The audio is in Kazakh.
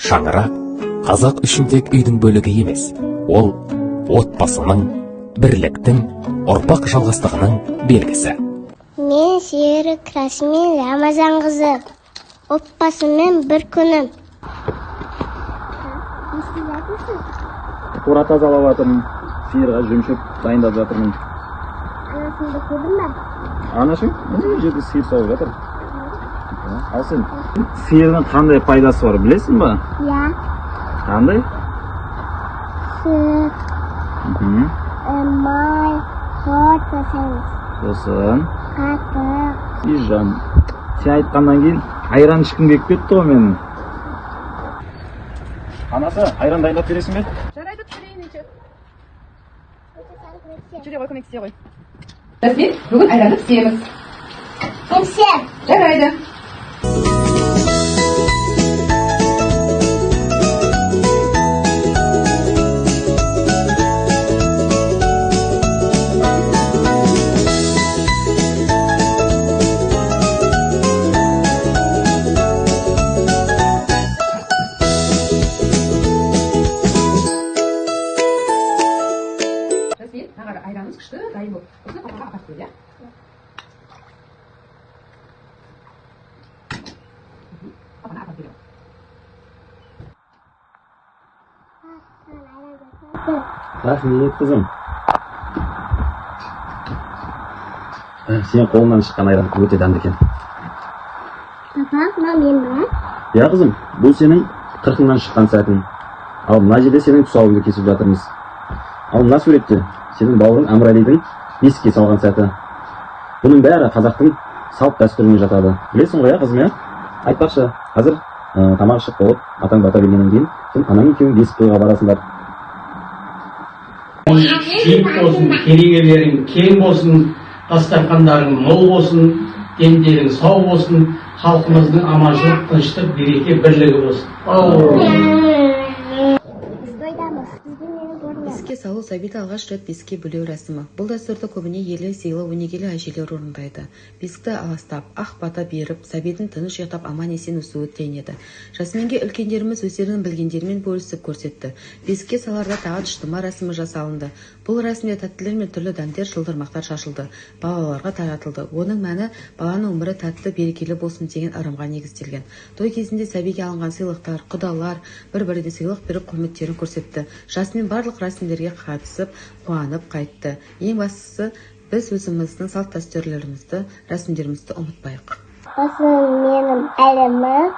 Шаңырақ қазақ үшін тек үйдің бөлігі емес, ол отбасының, бірліктің, ұрпақ жалғастығының белгісі. Мен Серік Расмин Рамазан қызы. Отбасымен бір күнім. Қора тазалап жатырмын, сиырға жүмшік дайындап жатырмын. Анасыңды көрдің бе? Анашың мына жерде сиыр сауып жатыр. Ал сен сиырдың қандай пайдасы бар білесің ба? Иә. Қандай? Сүт, май, сот жасаймыз. Сосын Қатық. Сижан, сен айтқаннан кейін айран ішкім келіп кетті ғой менің. Анасы, айран дайындап бересің бе? Жарайды, пісірейін ечі. Жүре ғой, көмектесе ғой. Жасмин, бүгін айранды пісіреміз. Пісер. Жарайды. Жасмин, тағар айранымыз күшті, дайын болып. Осыны папаға апарып қой, иә? Папана апарып беремін. Рахмет, қызым. Сен қолынан шыққан айран өте дәмді екен. Папа, мына мен ба? Я қызым, бұл сенің қырқыңнан шыққан сәтің. Ал мына жерде сенің тұсауыңды кесіп жатырмыз. Ал мына суретте сенің бауырың Әмірәлидің бесікке салған сәті. Бұның бәрі қазақтың салт дәстүріне жатады. Білесің ғой, қызым, иә? Айтпақшы, қазір тамақ ішіп болып, атаң бата бергеннен кейін, сен анаң екеуің бесік тойға барасыңдар. Киік болсын, керегелерің кең болсын, дастархандарың мол болсын, дендерің сау болсын, халқымыздың аманшылық, тыныштық, береке, бірлігі болсын. Бесікке салу сәбиді алғаш рет бесікке бөлеу рәсімі. Бұл дәстүрді көбіне ерлі зейлі өнегелі әжелер орындайды. Бесікті аластап, ақ бата беріп, сәбидің тыныш ұйықтап аман есен өсуі тіленеді. Жасминге үлкендеріміз өздерінің білгендерімен бөлісіп көрсетті. Бесікке саларда тағат ұштыма рәсімі жасалынды. Бұл рәсімде тәттілер мен түрлі дәмдер, жылдырмақтар шашылды, балаларға таратылды. Оның мәні баланың өмірі тәтті, берекелі болсын деген ырымға негізделген. Той кезінде сәбиге алынған сыйлықтар, құдалар бір-біріне сыйлық беріп құрметтерін көрсетті. Жасмин барлық рәсімдерге қатысып, қуанып қайтты. Ең бастысы, біз өзіміздің салт дәстүрлерімізді, рәсімдерімізді ұмытпайық. Осы менің әлемім.